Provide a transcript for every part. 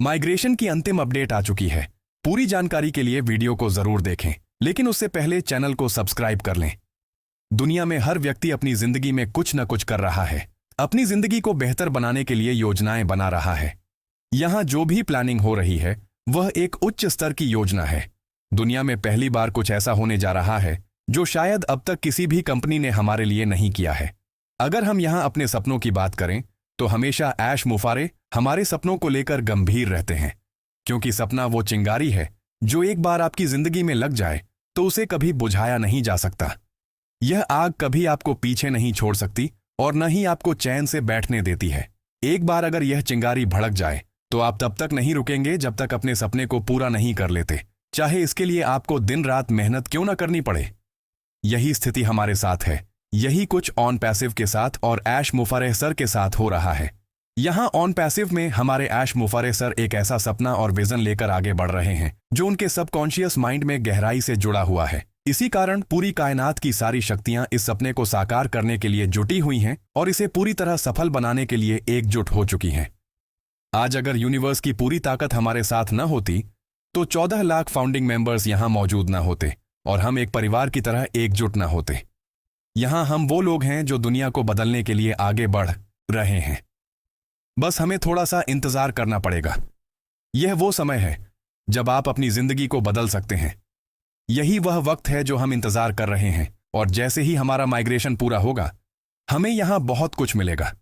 Migration की अंतिम update आ चुकी है। पूरी जानकारी के लिए वीडियो को जरूर देखें, लेकिन उससे पहले चैनल को सब्सक्राइब कर लें। दुनिया में हर व्यक्ति अपनी जिंदगी में कुछ न कुछ कर रहा है, अपनी जिंदगी को बेहतर बनाने के लिए योजनाएं बना रहा है। यहां जो भी प्लानिंग हो रही है वह एक उच्च स्तर की योजना है। दुनिया में पहली बार कुछ ऐसा होने जा रहा है जो शायद अब तक किसी भी कंपनी ने हमारे लिए नहीं किया है। अगर हम यहां अपने सपनों की बात करें तो हमेशा ऐश मुफारे हमारे सपनों को लेकर गंभीर रहते हैं, क्योंकि सपना वो चिंगारी है जो एक बार आपकी जिंदगी में लग जाए तो उसे कभी बुझाया नहीं जा सकता। यह आग कभी आपको पीछे नहीं छोड़ सकती और न ही आपको चैन से बैठने देती है। एक बार अगर यह चिंगारी भड़क जाए तो आप तब तक नहीं रुकेंगे जब तक अपने सपने को पूरा नहीं कर लेते, चाहे इसके लिए आपको दिन रात मेहनत क्यों न करनी पड़े। यही स्थिति हमारे साथ है। यही कुछ ऑन पैसिव के साथ और ऐश मुफारे सर के साथ हो रहा है। यहां ऑन पैसिव में हमारे ऐश मुफारे सर एक ऐसा सपना और विजन लेकर आगे बढ़ रहे हैं जो उनके सबकॉन्शियस माइंड में गहराई से जुड़ा हुआ है। इसी कारण पूरी कायनात की सारी शक्तियां इस सपने को साकार करने के लिए जुटी हुई हैं और इसे पूरी तरह सफल बनाने के लिए एकजुट हो चुकी हैं। आज अगर यूनिवर्स की पूरी ताकत हमारे साथ न होती तो 14 लाख फाउंडिंग मेंबर्स यहां मौजूद न होते और हम एक परिवार की तरह एकजुट न होते। यहां हम वो लोग हैं जो दुनिया को बदलने के लिए आगे बढ़ रहे हैं। बस हमें थोड़ा सा इंतजार करना पड़ेगा। यह वो समय है जब आप अपनी जिंदगी को बदल सकते हैं। यही वह वक्त है जो हम इंतजार कर रहे हैं और जैसे ही हमारा माइग्रेशन पूरा होगा हमें यहां बहुत कुछ मिलेगा।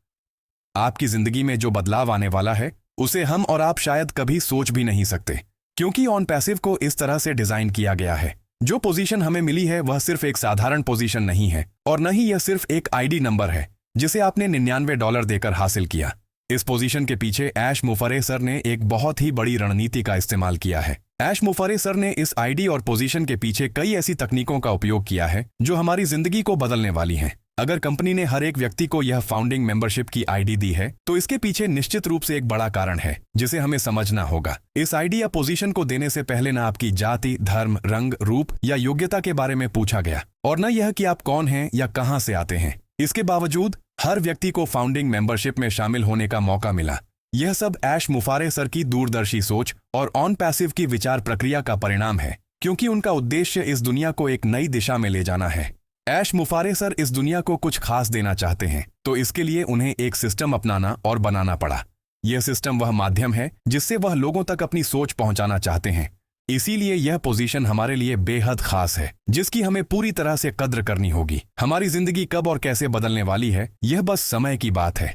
आपकी जिंदगी में जो बदलाव आने वाला है उसे हम और आप शायद कभी सोच भी नहीं सकते, क्योंकि ऑन पैसिव को इस तरह से डिजाइन किया गया है। जो पोजीशन हमें मिली है वह सिर्फ एक साधारण पोजीशन नहीं है और न ही यह सिर्फ एक आईडी नंबर है जिसे आपने $99 देकर हासिल किया। इस पोजीशन के पीछे ऐश मुफारे सर ने एक बहुत ही बड़ी रणनीति का इस्तेमाल किया है। ऐश मुफारे सर ने इस आईडी और पोजीशन के पीछे कई ऐसी तकनीकों का उपयोग किया है जो हमारी जिंदगी को बदलने वाली हैं। अगर कंपनी ने हर एक व्यक्ति को यह फाउंडिंग मेंबरशिप की आईडी दी है तो इसके पीछे निश्चित रूप से एक बड़ा कारण है जिसे हमें समझना होगा। इस आईडी या पोजीशन को देने से पहले न आपकी जाति, धर्म, रंग, रूप या योग्यता के बारे में पूछा गया और न यह कि आप कौन हैं या कहां से आते हैं। इसके बावजूद हर व्यक्ति को फाउंडिंग मेंबरशिप में शामिल होने का मौका मिला। यह सब ऐश मुफारे सर की दूरदर्शी सोच और ऑन पैसिव की विचार प्रक्रिया का परिणाम है, क्योंकि उनका उद्देश्य इस दुनिया को एक नई दिशा में ले जाना है। ऐश मुफारे सर इस दुनिया को कुछ खास देना चाहते हैं, तो इसके लिए उन्हें एक सिस्टम अपनाना और बनाना पड़ा। यह सिस्टम वह माध्यम है जिससे वह लोगों तक अपनी सोच पहुंचाना चाहते हैं। इसीलिए यह पोजीशन हमारे लिए बेहद खास है, जिसकी हमें पूरी तरह से कद्र करनी होगी। हमारी जिंदगी कब और कैसे बदलने वाली है यह बस समय की बात है।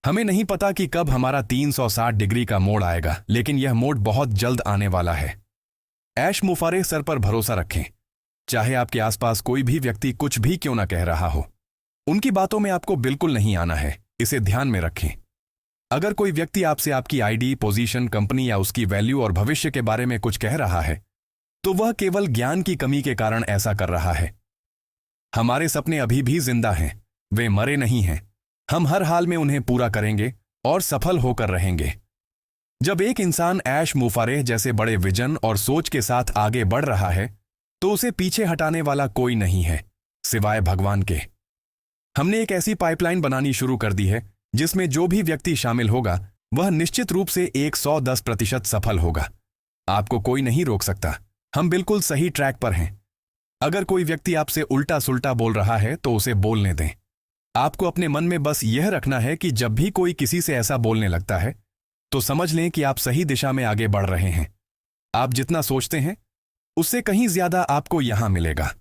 हमें नहीं पता कि कब हमारा 360 डिग्री का मोड़ आएगा, लेकिन यह मोड़ बहुत जल्द आने वाला है। ऐश मुफारे सर पर भरोसा रखें, चाहे आपके आसपास कोई भी व्यक्ति कुछ भी क्यों ना कह रहा हो। उनकी बातों में आपको बिल्कुल नहीं आना है, इसे ध्यान में रखें। अगर कोई व्यक्ति आपसे आपकी आईडी, पोजीशन, कंपनी या उसकी वैल्यू और भविष्य के बारे में कुछ कह रहा है तो वह केवल ज्ञान की कमी के कारण ऐसा कर रहा है। हमारे सपने अभी भी जिंदा हैं, वे मरे नहीं हैं। हम हर हाल में उन्हें पूरा करेंगे और सफल होकर रहेंगे। जब एक इंसान ऐश मुफारे जैसे बड़े विजन और सोच के साथ आगे बढ़ रहा है तो उसे पीछे हटाने वाला कोई नहीं है सिवाय भगवान के। हमने एक ऐसी पाइपलाइन बनानी शुरू कर दी है जिसमें जो भी व्यक्ति शामिल होगा वह निश्चित रूप से 110% सफल होगा। आपको कोई नहीं रोक सकता। हम बिल्कुल सही ट्रैक पर हैं। अगर कोई व्यक्ति आपसे उल्टा सुल्टा बोल रहा है तो उसे बोलने दें। आपको अपने मन में बस यह रखना है कि जब भी कोई किसी से ऐसा बोलने लगता है तो समझ लें कि आप सही दिशा में आगे बढ़ रहे हैं। आप जितना सोचते हैं उससे कहीं ज्यादा आपको यहां मिलेगा।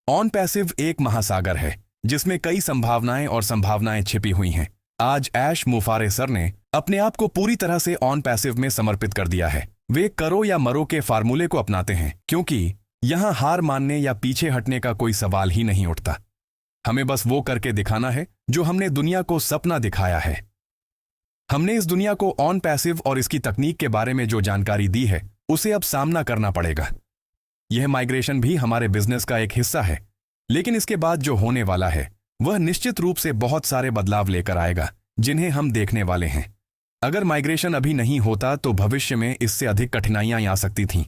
ऑन पैसिव एक महासागर है जिसमें कई संभावनाएं छिपी हुई हैं। आज ऐश मुफारे सर ने अपने आप को पूरी तरह से ऑन पैसिव में समर्पित कर दिया है। वे करो या मरो के फार्मूले को अपनाते हैं, क्योंकि यहां हार मानने या पीछे हटने का कोई सवाल ही नहीं उठता। हमें बस वो करके दिखाना है जो हमने दुनिया को सपना दिखाया है। हमने इस दुनिया को ऑन पैसिव और इसकी तकनीक के बारे में जो जानकारी दी है उसे अब सामना करना पड़ेगा। यह माइग्रेशन भी हमारे बिजनेस का एक हिस्सा है, लेकिन इसके बाद जो होने वाला है वह निश्चित रूप से बहुत सारे बदलाव लेकर आएगा जिन्हें हम देखने वाले हैं। अगर माइग्रेशन अभी नहीं होता तो भविष्य में इससे अधिक कठिनाइयां आ सकती थीं।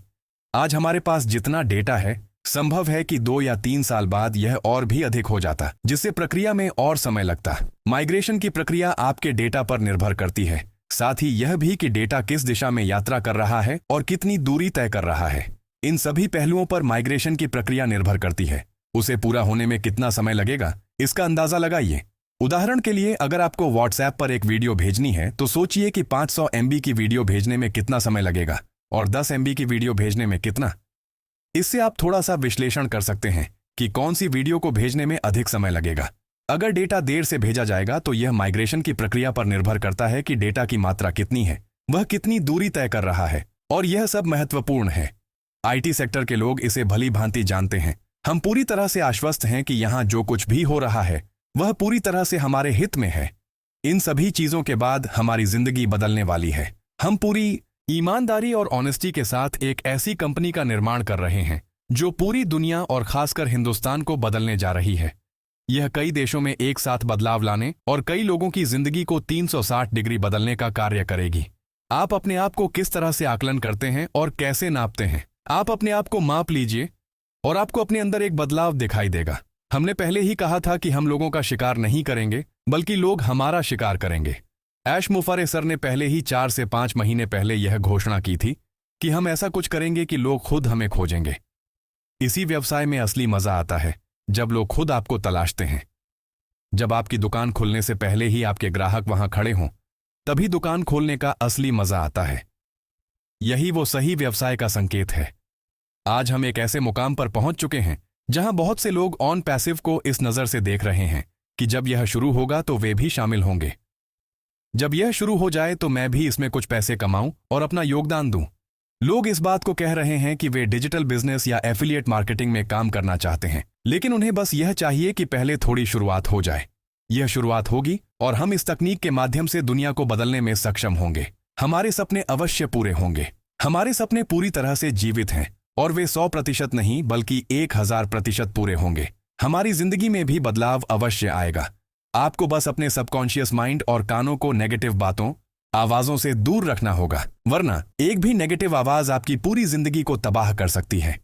आज हमारे पास जितना डेटा है संभव है कि 2 या 3 साल बाद यह और भी अधिक हो जाता, जिससे प्रक्रिया में और समय लगता। माइग्रेशन की प्रक्रिया आपके डेटा पर निर्भर करती है, साथ ही यह भी कि डेटा किस दिशा में यात्रा कर रहा है और कितनी दूरी तय कर रहा है। इन सभी पहलुओं पर माइग्रेशन की प्रक्रिया निर्भर करती है। उसे पूरा होने में कितना समय लगेगा, इसका अंदाजा लगाइए। उदाहरण के लिए अगर आपको व्हाट्सएप पर एक वीडियो भेजनी है तो सोचिए कि 500 MB की वीडियो भेजने में कितना समय लगेगा और 10 MB की वीडियो भेजने में कितना। इससे आप थोड़ा सा विश्लेषण कर सकते हैं कि कौन सी वीडियो को भेजने में अधिक समय लगेगा। अगर डेटा देर से भेजा जाएगा तो यह माइग्रेशन की प्रक्रिया पर निर्भर करता है कि डेटा की मात्रा कितनी है, वह कितनी दूरी तय कर रहा है, और यह सब महत्वपूर्ण है। IT सेक्टर के लोग इसे भली भांति जानते हैं। हम पूरी तरह से आश्वस्त हैं कि यहाँ जो कुछ भी हो रहा है वह पूरी तरह से हमारे हित में है। इन सभी चीजों के बाद हमारी जिंदगी बदलने वाली है। हम पूरी ईमानदारी और ऑनेस्टी के साथ एक ऐसी कंपनी का निर्माण कर रहे हैं जो पूरी दुनिया और खासकर हिंदुस्तान को बदलने जा रही है। यह कई देशों में एक साथ बदलाव लाने और कई लोगों की जिंदगी को 360 डिग्री बदलने का कार्य करेगी। आप अपने आप को किस तरह से आकलन करते हैं और कैसे नापते हैं? आप अपने आप को माप लीजिए और आपको अपने अंदर एक बदलाव दिखाई देगा। हमने पहले ही कहा था कि हम लोगों का शिकार नहीं करेंगे, बल्कि लोग हमारा शिकार करेंगे। ऐश मुफरे सर ने पहले ही 4 से 5 महीने पहले यह घोषणा की थी कि हम ऐसा कुछ करेंगे कि लोग खुद हमें खोजेंगे। इसी व्यवसाय में असली मजा आता है जब लोग खुद आपको तलाशते हैं। जब आपकी दुकान खुलने से पहले ही आपके ग्राहक वहां खड़े हों, तभी दुकान खोलने का असली मजा आता है। यही वो सही व्यवसाय का संकेत है। आज हम एक ऐसे मुकाम पर पहुंच चुके हैं जहां बहुत से लोग ऑन पैसिव को इस नजर से देख रहे हैं कि जब यह शुरू होगा तो वे भी शामिल होंगे। जब यह शुरू हो जाए तो मैं भी इसमें कुछ पैसे कमाऊं और अपना योगदान दूं। लोग इस बात को कह रहे हैं कि वे डिजिटल बिजनेस या एफिलिएट मार्केटिंग में काम करना चाहते हैं, लेकिन उन्हें बस यह चाहिए कि पहले थोड़ी शुरुआत हो जाए। यह शुरुआत होगी और हम इस तकनीक के माध्यम से दुनिया को बदलने में सक्षम होंगे। हमारे सपने अवश्य पूरे होंगे। हमारे सपने पूरी तरह से जीवित हैं और वे 100% नहीं बल्कि 1000% पूरे होंगे। हमारी जिंदगी में भी बदलाव अवश्य आएगा। आपको बस अपने सबकॉन्शियस माइंड और कानों को नेगेटिव बातों, आवाजों से दूर रखना होगा, वरना एक भी नेगेटिव आवाज आपकी पूरी जिंदगी को तबाह कर सकती है।